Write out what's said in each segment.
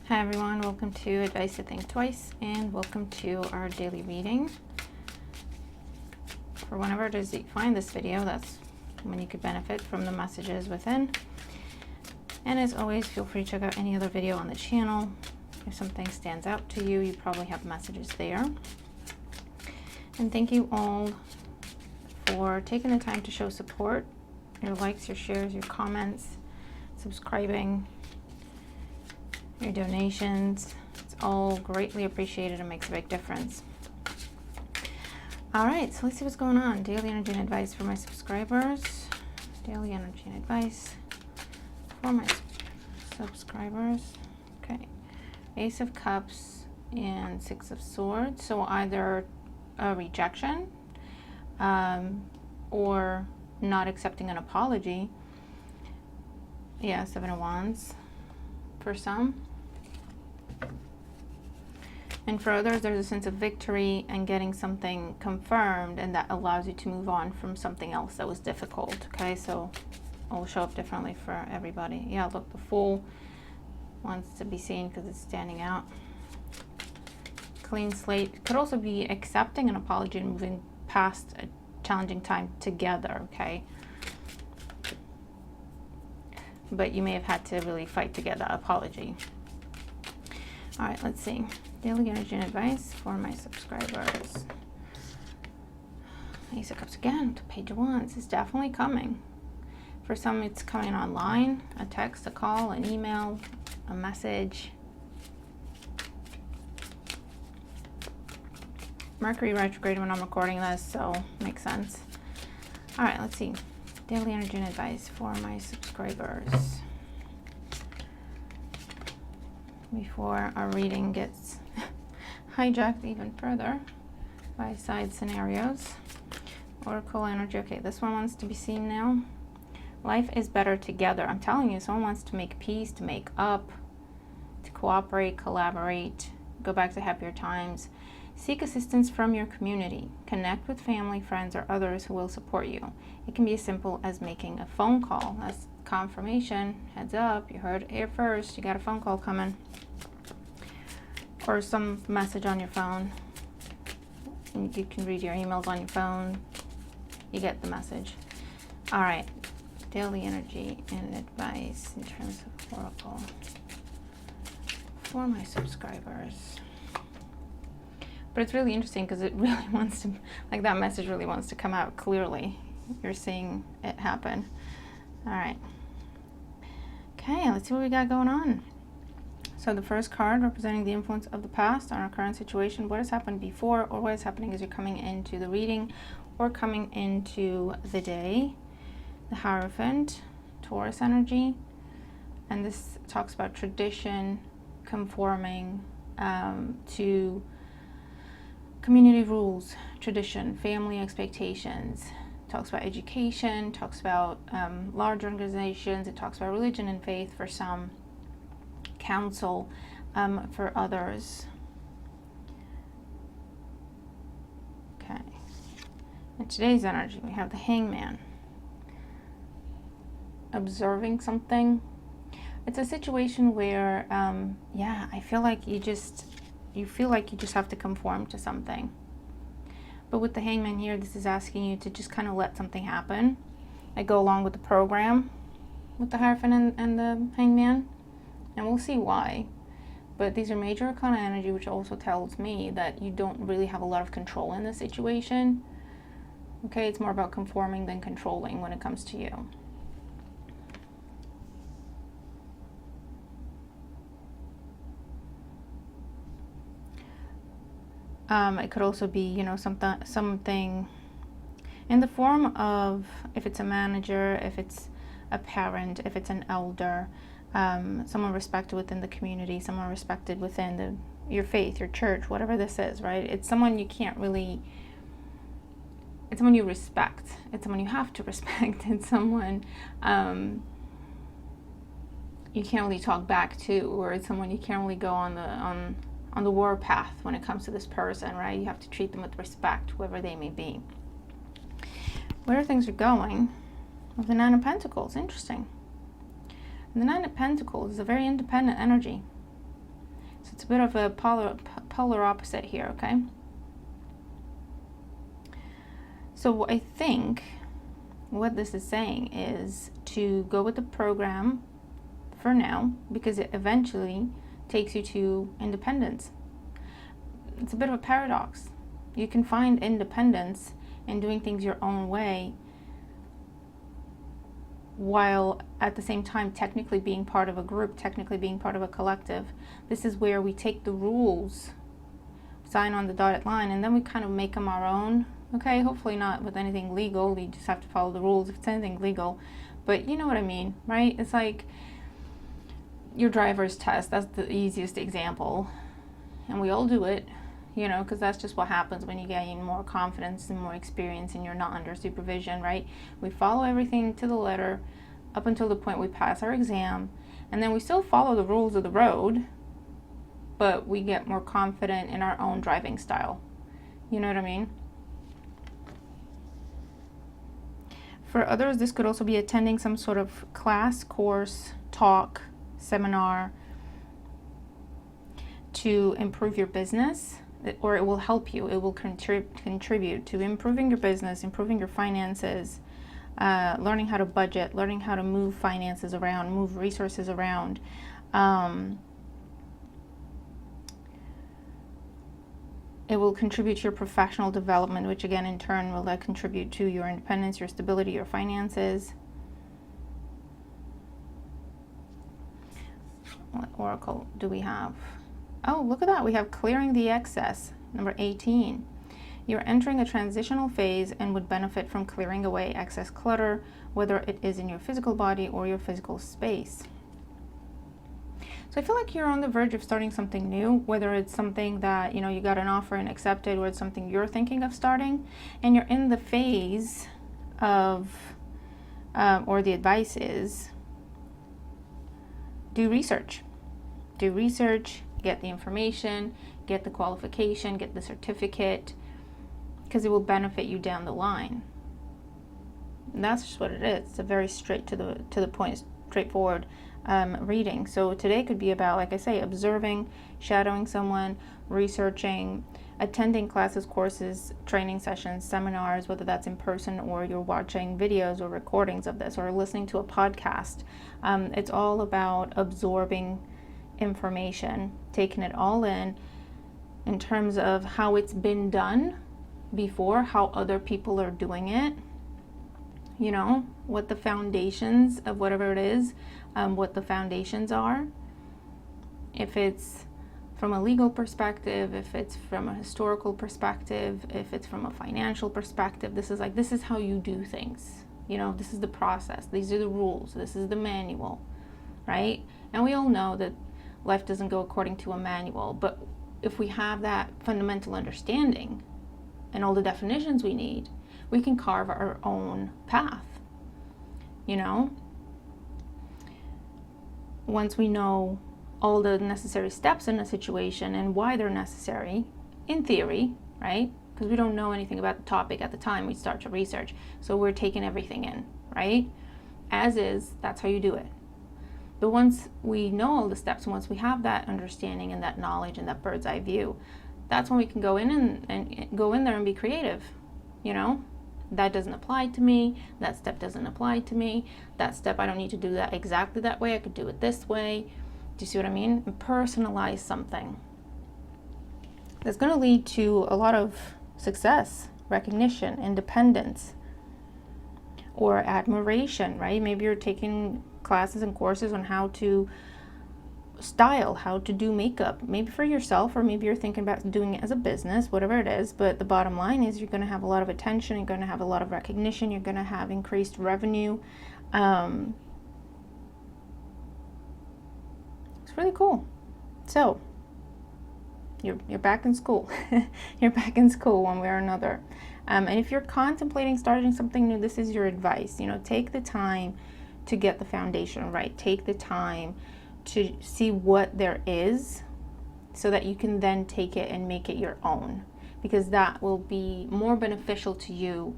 Hi everyone, welcome to Advice to Think Twice, and welcome to our daily reading. For whenever it is that you find this video, that's when you could benefit from the messages within. And as always, feel free to check out any other video on the channel. If something stands out to you, you probably have messages there. And thank you all for taking the time to show support, your likes, your shares, your comments, subscribing, your donations. It's all greatly appreciated and makes a big difference. All right, so let's see what's going on. Daily energy and advice for my subscribers. Daily energy and advice for my subscribers. Okay, Ace of Cups and Six of Swords. So either a rejection or not accepting an apology. Yeah, Seven of Wands for some. And for others, there's a sense of victory and getting something confirmed, and that allows you to move on from something else that was difficult. Okay, so it will show up differently for everybody. Yeah, look, the Fool wants to be seen because it's standing out. Clean slate could also be accepting an apology and moving past a challenging time together. Okay, but you may have had to really fight to get that apology. All right, let's see. Daily energy and advice for my subscribers. Ace of Cups again, the Page of Wands is definitely coming. For some, it's coming online, a text, a call, an email, a message. Mercury retrograde when I'm recording this, so makes sense. All right, let's see. Daily energy and advice for my subscribers. Before our reading gets hijacked even further by side scenarios. Oracle energy. Okay, this one wants to be seen now. Life is better together. I'm telling you, someone wants to make peace, to make up, to cooperate, collaborate, go back to happier times. Seek assistance from your community. Connect with family, friends, or others who will support you. It can be as simple as making a phone call. That's confirmation. Heads up, you heard it here first. You got a phone call coming. Or some message on your phone. And you can read your emails on your phone. You get the message. All right. Daily energy and advice in terms of Oracle for my subscribers. But it's really interesting because it really wants to, like, that message really wants to come out clearly. You're seeing it happen. All right. Okay, let's see what we got going on. So the first card representing the influence of the past on our current situation, what has happened before or what is happening as you're coming into the reading or coming into the day. The Hierophant, Taurus energy. And this talks about tradition, conforming to community rules, tradition, family expectations. It talks about education, talks about large organizations. It talks about religion and faith for some, counsel for others. Okay. In today's energy, we have the Hangman. Observing something. It's a situation where, yeah, I feel like you feel like you just have to conform to something. But with the Hangman here, this is asking you to just kind of let something happen. I go along with the program with the Hierophant and the Hangman. And we'll see why. But these are major arcana energy, which also tells me that you don't really have a lot of control in the situation. Okay, it's more about conforming than controlling when it comes to you. It could also be, you know, something in the form of, if it's a manager, if it's a parent, if it's an elder, someone respected within the community, someone respected within your faith, your church, whatever this is, right? It's someone you can't really, it's someone you respect. It's someone you have to respect. It's someone you can't really talk back to, or it's someone you can't really go on the war path when it comes to this person, right? You have to treat them with respect, whoever they may be. Where things are going with the Nine of Pentacles, interesting. And the Nine of Pentacles is a very independent energy. So it's a bit of a polar opposite here, okay? So I think what this is saying is to go with the program for now, because it eventually takes you to independence. It's a bit of a paradox. You can find independence in doing things your own way, while at the same time technically being part of a group, technically being part of a collective. This is where we take the rules, sign on the dotted line, and then we kind of make them our own. Okay, hopefully not with anything legal. You just have to follow the rules if it's anything legal. But you know what I mean, right? It's like your driver's test. That's the easiest example. And we all do it, you know, because that's just what happens when you gain more confidence and more experience and you're not under supervision, right? We follow everything to the letter up until the point we pass our exam. And then we still follow the rules of the road, but we get more confident in our own driving style. You know what I mean? For others, this could also be attending some sort of class, course, talk, seminar to improve your business, or it will help you. It will contribute to improving your business, improving your finances, learning how to budget, learning how to move finances around, move resources around. It will contribute to your professional development, which again in turn will contribute to your independence, your stability, your finances. What oracle do we have? Oh, look at that. We have clearing the excess, number 18. You're entering a transitional phase and would benefit from clearing away excess clutter, whether it is in your physical body or your physical space. So I feel like you're on the verge of starting something new, whether it's something that, you know, you got an offer and accepted, or it's something you're thinking of starting, and you're in the phase of, or the advice is, do research. Do research, get the information, get the qualification, get the certificate, because it will benefit you down the line. And that's just what it is. It's a very straight to the point, straightforward reading. So today could be about, like I say, observing, shadowing someone, researching, attending classes, courses, training sessions, seminars, whether that's in person or you're watching videos or recordings of this or listening to a podcast. It's all about absorbing information, taking it all in terms of how it's been done before, how other people are doing it, you know, what the foundations of whatever it is, what the foundations are. If it's from a legal perspective, if it's from a historical perspective, if it's from a financial perspective, this is how you do things. You know, this is the process. These are the rules. This is the manual, right? And we all know that life doesn't go according to a manual, but if we have that fundamental understanding and all the definitions we need, we can carve our own path, you know? Once we know all the necessary steps in a situation and why they're necessary, in theory, right? Because we don't know anything about the topic at the time we start to research. So we're taking everything in, right? As is, that's how you do it. But once we know all the steps, once we have that understanding and that knowledge and that bird's eye view, that's when we can go in and go in there and be creative, you know? That doesn't apply to me. That step doesn't apply to me. That step, I don't need to do that exactly that way. I could do it this way. Do you see what I mean? And personalize something. That's going to lead to a lot of success, recognition, independence, or admiration, right? Maybe you're taking classes and courses on how to style, how to do makeup, maybe for yourself, or maybe you're thinking about doing it as a business, whatever it is. But the bottom line is you're going to have a lot of attention, you're going to have a lot of recognition, you're going to have increased revenue. It's really cool. So you're back in school. You're back in school one way or another. And if you're contemplating starting something new, this is your advice. You know, take the time to get the foundation right. Take the time to see what there is so that you can then take it and make it your own, because that will be more beneficial to you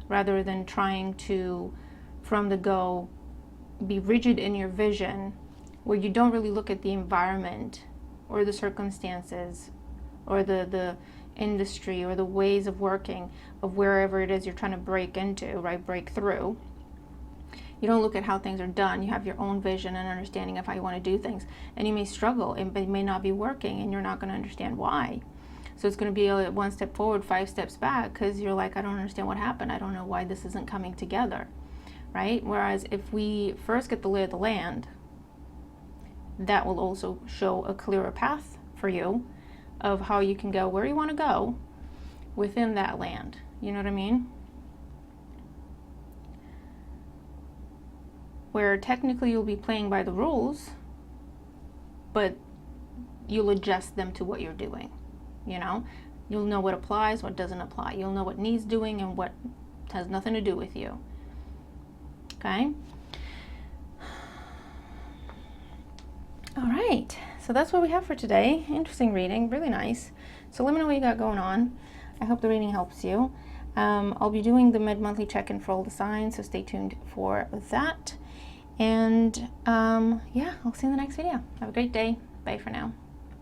rather than trying to, from the go, be rigid in your vision where you don't really look at the environment or the circumstances or the industry or the ways of working of wherever it is you're trying to break into, right? Break through. You don't look at how things are done. You have your own vision and understanding of how you want to do things. And you may struggle. It may not be working and you're not going to understand why. So it's going to be a 1 step forward, 5 steps back, because you're like, I don't understand what happened. I don't know why this isn't coming together, right? Whereas if we first get the lay of the land, that will also show a clearer path for you of how you can go where you want to go within that land. You know what I mean? Where technically you'll be playing by the rules, but you'll adjust them to what you're doing. You know, you'll know what applies, what doesn't apply. You'll know what needs doing and what has nothing to do with you. Okay? All right, so that's what we have for today. Interesting reading, really nice. So let me know what you got going on. I hope the reading helps you. I'll be doing the mid-monthly check-in for all the signs, so stay tuned for that. And yeah, I'll see you in the next video. Have a great day. Bye for now.